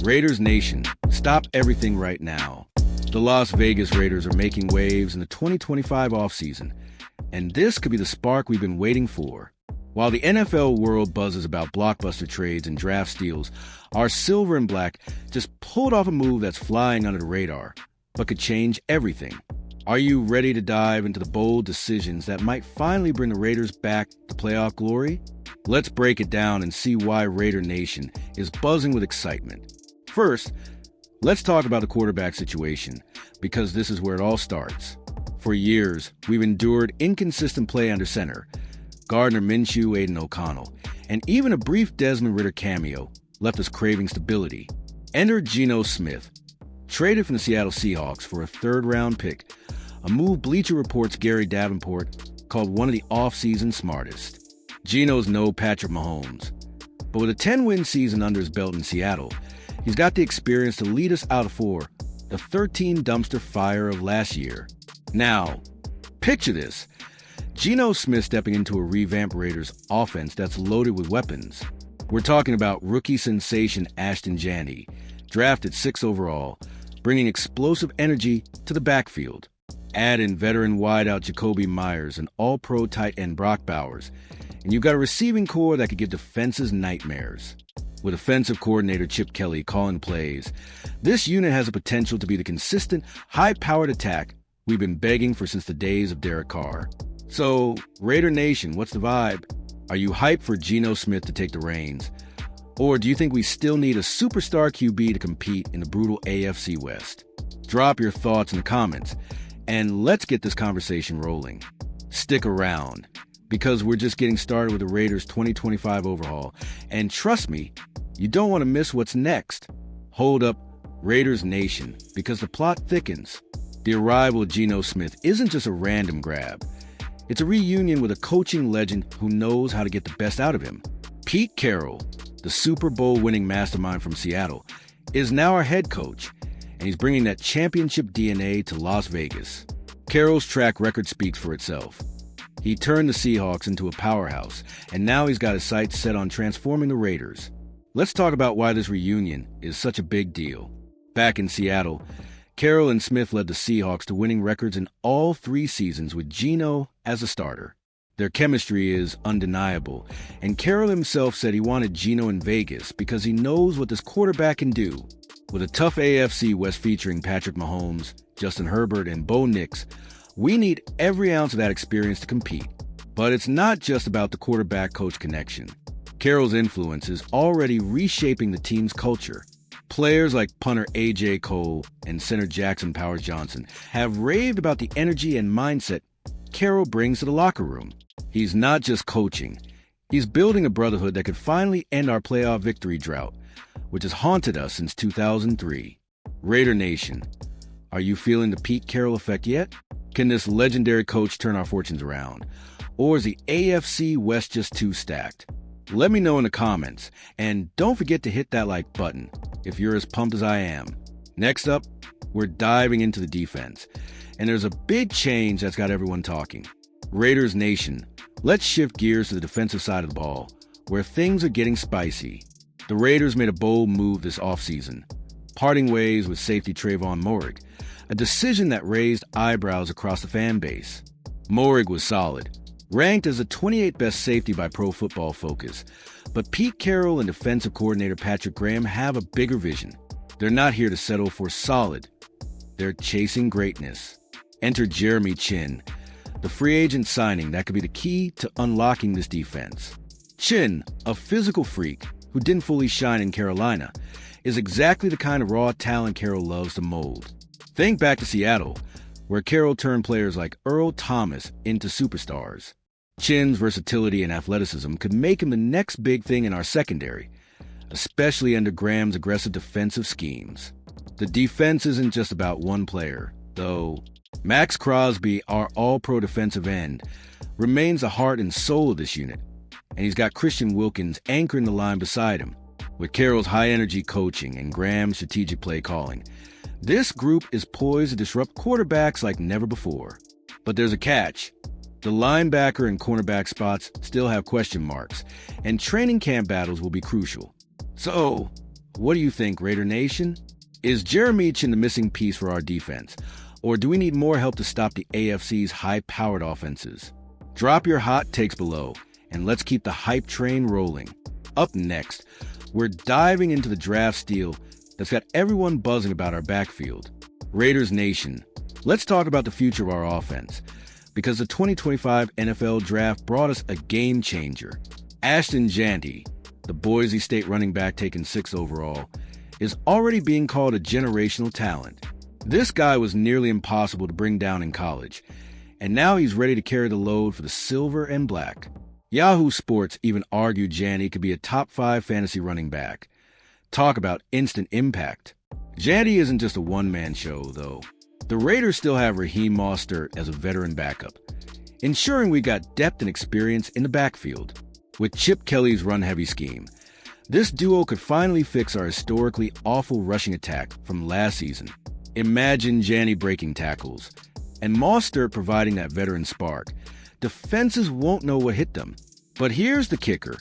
Raiders Nation, stop everything right now. The Las Vegas Raiders are making waves in the 2025 offseason, and this could be the spark we've been waiting for. While the NFL world buzzes about blockbuster trades and draft steals, our silver and black just pulled off a move that's flying under the radar, but could change everything. Are you ready to dive into the bold decisions that might finally bring the Raiders back to playoff glory? Let's break it down and see why Raider Nation is buzzing with excitement. First, let's talk about the quarterback situation, because this is where it all starts. For years, we've endured inconsistent play under center, Gardner Minshew, Aiden O'Connell, and even a brief Desmond Ridder cameo left us craving stability. Enter Geno Smith, traded from the Seattle Seahawks for a third-round pick, a move Bleacher Report's Gary Davenport called one of the offseason smartest. Geno's no Patrick Mahomes, but with a 10-win season under his belt in Seattle, he's got the experience to lead us out of the 13 dumpster fire of last year. Now, picture this. Geno Smith stepping into a revamped Raiders offense that's loaded with weapons. We're talking about rookie sensation Ashton Jeanty, drafted 6th overall, bringing explosive energy to the backfield. Add in veteran wideout Jacoby Myers and all-pro tight end Brock Bowers, and you've got a receiving core that could give defenses nightmares. With offensive coordinator Chip Kelly calling plays, this unit has the potential to be the consistent, high-powered attack we've been begging for since the days of Derek Carr. So, Raider Nation, what's the vibe? Are you hyped for Geno Smith to take the reins? Or do you think we still need a superstar QB to compete in the brutal AFC West? Drop your thoughts in the comments, and let's get this conversation rolling. Stick around, because we're just getting started with the Raiders' 2025 overhaul, and trust me, you don't want to miss what's next. Hold up, Raiders Nation, because the plot thickens. The arrival of Geno Smith isn't just a random grab. It's a reunion with a coaching legend who knows how to get the best out of him. Pete Carroll, the Super Bowl-winning mastermind from Seattle, is now our head coach, and he's bringing that championship DNA to Las Vegas. Carroll's track record speaks for itself. He turned the Seahawks into a powerhouse, and now he's got his sights set on transforming the Raiders. Let's talk about why this reunion is such a big deal. Back in Seattle, Carroll and Smith led the Seahawks to winning records in all 3 seasons with Geno as a starter. Their chemistry is undeniable, and Carroll himself said he wanted Geno in Vegas because he knows what this quarterback can do. With a tough AFC West featuring Patrick Mahomes, Justin Herbert, and Bo Nix, we need every ounce of that experience to compete. But it's not just about the quarterback-coach connection. Carroll's influence is already reshaping the team's culture. Players like punter A.J. Cole and center Jackson Powers Johnson have raved about the energy and mindset Carroll brings to the locker room. He's not just coaching. He's building a brotherhood that could finally end our playoff victory drought, which has haunted us since 2003. Raider Nation, are you feeling the Pete Carroll effect yet? Can this legendary coach turn our fortunes around? Or is the AFC West just too stacked? Let me know in the comments, and don't forget to hit that like button if you're as pumped as I am. Next up, we're diving into the defense, and there's a big change that's got everyone talking. Raiders Nation, let's shift gears to the defensive side of the ball, where things are getting spicy. The Raiders made a bold move this offseason, parting ways with safety Trayvon Moehrig, a decision that raised eyebrows across the fan base. Moehrig was solid, ranked as the 28th best safety by Pro Football Focus, but Pete Carroll and defensive coordinator Patrick Graham have a bigger vision. They're not here to settle for solid. They're chasing greatness. Enter Jeremy Chinn, the free agent signing that could be the key to unlocking this defense. Chinn, a physical freak who didn't fully shine in Carolina, is exactly the kind of raw talent Carroll loves to mold. Think back to Seattle, where Carroll turned players like Earl Thomas into superstars. Chinn's versatility and athleticism could make him the next big thing in our secondary, especially under Graham's aggressive defensive schemes. The defense isn't just about one player, though. Max Crosby, our all-pro defensive end, remains the heart and soul of this unit, and he's got Christian Wilkins anchoring the line beside him. With Carroll's high-energy coaching and Graham's strategic play calling, this group is poised to disrupt quarterbacks like never before. But there's a catch. The linebacker and cornerback spots still have question marks, and training camp battles will be crucial. So, What do you think, Raider Nation? Is Jeremy Chin the missing piece for our defense? Or do we need more help to stop the AFC's high-powered offenses? Drop your hot takes below, and let's keep the hype train rolling. Up next, we're diving into the draft steal that's got everyone buzzing about our backfield. Raiders Nation, let's talk about the future of our offense, because the 2025 NFL Draft brought us a game changer. Ashton Jeanty, the Boise State running back taken 6th overall, is already being called a generational talent. This guy was nearly impossible to bring down in college, and now he's ready to carry the load for the silver and black. Yahoo Sports even argued Jeanty could be a top 5 fantasy running back. Talk about instant impact. Jeanty isn't just a one-man show, though. The Raiders still have Raheem Mostert as a veteran backup, ensuring we got depth and experience in the backfield. With Chip Kelly's run-heavy scheme, this duo could finally fix our historically awful rushing attack from last season. Imagine Jeanty breaking tackles, and Mostert providing that veteran spark. Defenses won't know what hit them. But here's the kicker.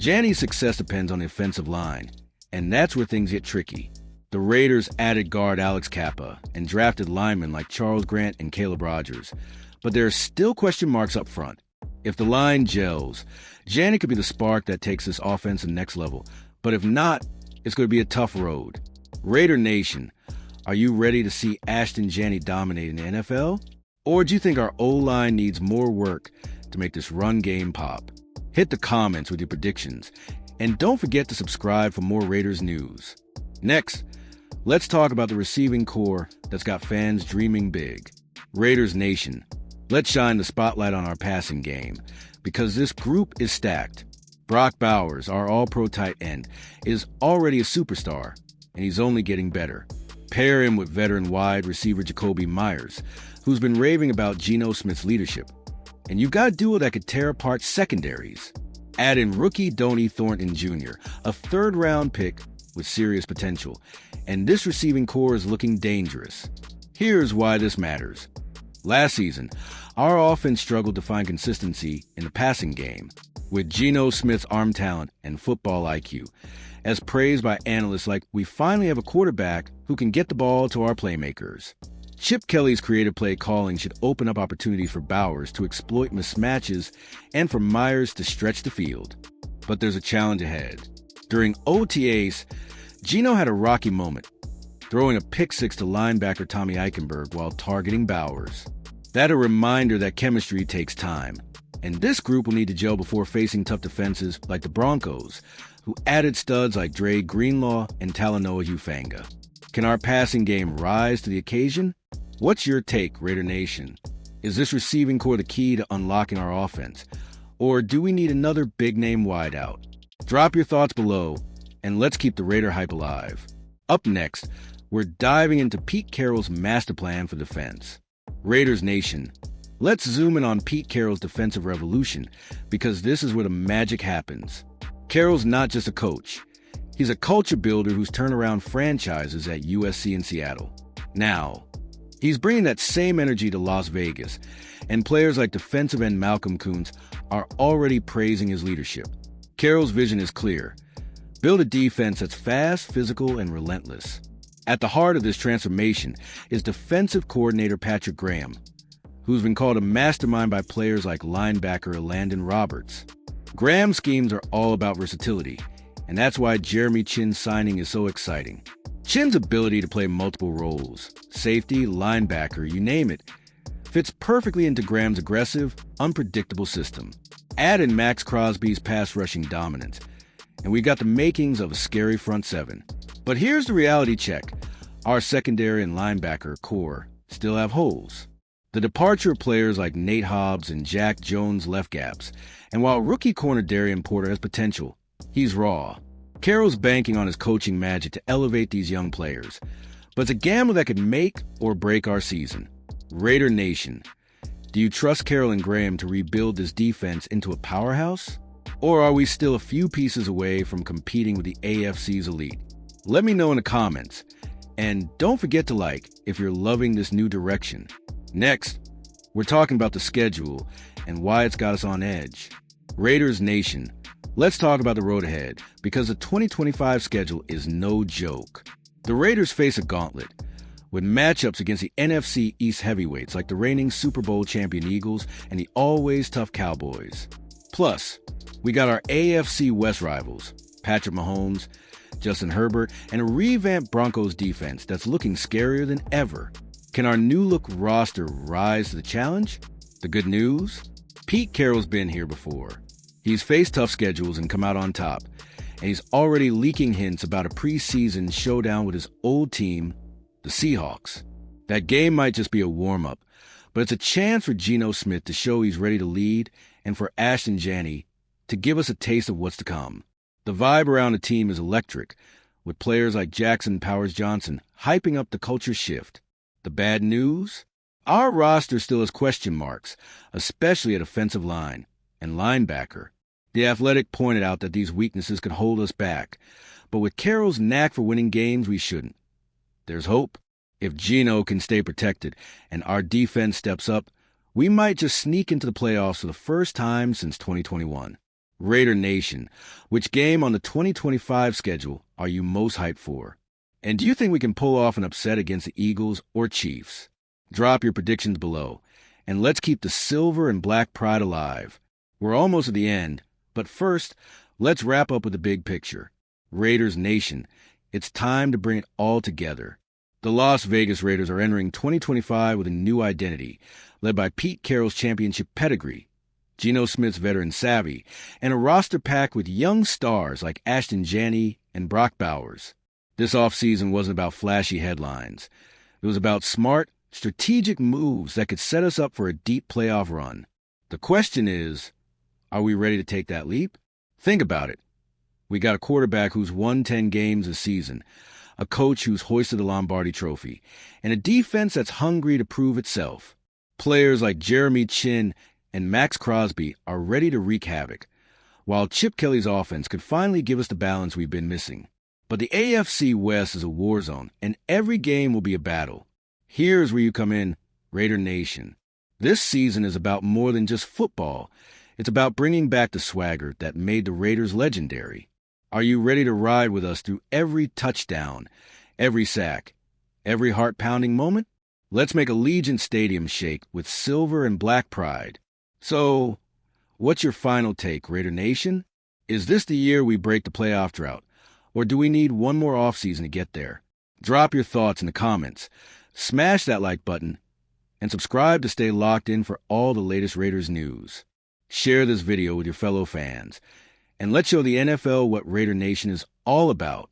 Jeanty's success depends on the offensive line, and that's where things get tricky. The Raiders added guard Alex Kappa and drafted linemen like Charles Grant and Caleb Rogers, but there are still question marks up front. If the line gels, Jeanty could be the spark that takes this offense to the next level, but if not, it's going to be a tough road. Raider Nation, are you ready to see Ashton Jeanty dominate in the NFL? Or do you think our O-line needs more work to make this run game pop? Hit the comments with your predictions, and don't forget to subscribe for more Raiders news. Next, let's talk about the receiving core that's got fans dreaming big. Raiders Nation, let's shine the spotlight on our passing game, because this group is stacked. Brock Bowers, our all-pro tight end, is already a superstar, and he's only getting better. Pair him with veteran wide receiver Jacoby Myers, who's been raving about Geno Smith's leadership. And you've got a duo that could tear apart secondaries. Add in rookie Donnie Thornton Jr., a third-round pick with serious potential. And this receiving core is looking dangerous. Here's why this matters. Last season, our offense struggled to find consistency in the passing game, with Geno Smith's arm talent and football IQ. As praised by analysts like, we finally have a quarterback who can get the ball to our playmakers. Chip Kelly's creative play calling should open up opportunities for Bowers to exploit mismatches and for Myers to stretch the field. But there's a challenge ahead. During OTAs, Geno had a rocky moment, throwing a pick-six to linebacker Tommy Eichenberg while targeting Bowers. That's a reminder that chemistry takes time, and this group will need to gel before facing tough defenses like the Broncos, who added studs like Dre Greenlaw and Talanoa Hufanga. Can our passing game rise to the occasion? What's your take, Raider Nation? Is this receiving core the key to unlocking our offense? Or do we need another big-name wideout? Drop your thoughts below, and let's keep the Raider hype alive. Up next, we're diving into Pete Carroll's master plan for defense. Raiders Nation, let's zoom in on Pete Carroll's defensive revolution, because this is where the magic happens. Carroll's not just a coach. He's a culture builder who's turned around franchises at USC and Seattle. Now, he's bringing that same energy to Las Vegas, and players like defensive end Malcolm Koonce are already praising his leadership. Carroll's vision is clear. Build a defense that's fast, physical, and relentless. At the heart of this transformation is defensive coordinator Patrick Graham, who's been called a mastermind by players like linebacker Landon Roberts. Graham's schemes are all about versatility, and that's why Jeremy Chinn's signing is so exciting. Chinn's ability to play multiple roles, safety, linebacker, you name it, fits perfectly into Graham's aggressive, unpredictable system. Add in Max Crosby's pass rushing dominance, and we got the makings of a scary front seven. But here's the reality check. Our secondary and linebacker core still have holes. The departure of players like Nate Hobbs and Jack Jones left gaps, and while rookie corner Darian Porter has potential, he's raw. Carroll's banking on his coaching magic to elevate these young players, but it's a gamble that could make or break our season. Raider Nation, do you trust Carroll and Graham to rebuild this defense into a powerhouse? Or are we still a few pieces away from competing with the AFC's elite? Let me know in the comments. And don't forget to like if you're loving this new direction. Next, we're talking about the schedule and why it's got us on edge. Raiders Nation, Let's talk about the road ahead, because the 2025 schedule is no joke. The Raiders face a gauntlet, with matchups against the NFC East heavyweights like the reigning Super Bowl champion Eagles and the always tough Cowboys. Plus, we got our AFC West rivals, Patrick Mahomes, Justin Herbert, and a revamped Broncos defense that's looking scarier than ever. Can our new-look roster rise to the challenge? The good news? Pete Carroll's been here before. He's faced tough schedules and come out on top, and he's already leaking hints about a preseason showdown with his old team, the Seahawks. That game might just be a warm-up, but it's a chance for Geno Smith to show he's ready to lead and for Ashton Jeanty to give us a taste of what's to come. The vibe around the team is electric, with players like Jackson Powers-Johnson hyping up the culture shift. The bad news? Our roster still has question marks, especially at offensive line and linebacker. The Athletic pointed out that these weaknesses could hold us back, but with Carroll's knack for winning games, we shouldn't. There's hope. If Geno can stay protected and our defense steps up, we might just sneak into the playoffs for the first time since 2021. Raider Nation, which game on the 2025 schedule are you most hyped for? And do you think we can pull off an upset against the Eagles or Chiefs? Drop your predictions below, and let's keep the silver and black pride alive. We're almost at the end, but first, let's wrap up with the big picture. Raiders Nation, it's time to bring it all together. The Las Vegas Raiders are entering 2025 with a new identity, led by Pete Carroll's championship pedigree, Geno Smith's veteran savvy, and a roster packed with young stars like Ashton Jeanty and Brock Bowers. This offseason wasn't about flashy headlines. It was about smart, strategic moves that could set us up for a deep playoff run. The question is, are we ready to take that leap? Think about it. We got a quarterback who's won 10 games this season, a coach who's hoisted the Lombardi Trophy, and a defense that's hungry to prove itself. Players like Jeremy Chin and Max Crosby are ready to wreak havoc, while Chip Kelly's offense could finally give us the balance we've been missing. But the AFC West is a war zone, and every game will be a battle. Here's where you come in, Raider Nation. This season is about more than just football. It's about bringing back the swagger that made the Raiders legendary. Are you ready to ride with us through every touchdown, every sack, every heart-pounding moment? Let's make Allegiant Stadium shake with silver and black pride. So, what's your final take, Raider Nation? Is this the year we break the playoff drought? Or do we need one more offseason to get there? Drop your thoughts in the comments, smash that like button, and subscribe to stay locked in for all the latest Raiders news. Share this video with your fellow fans, and let's show the NFL what Raider Nation is all about.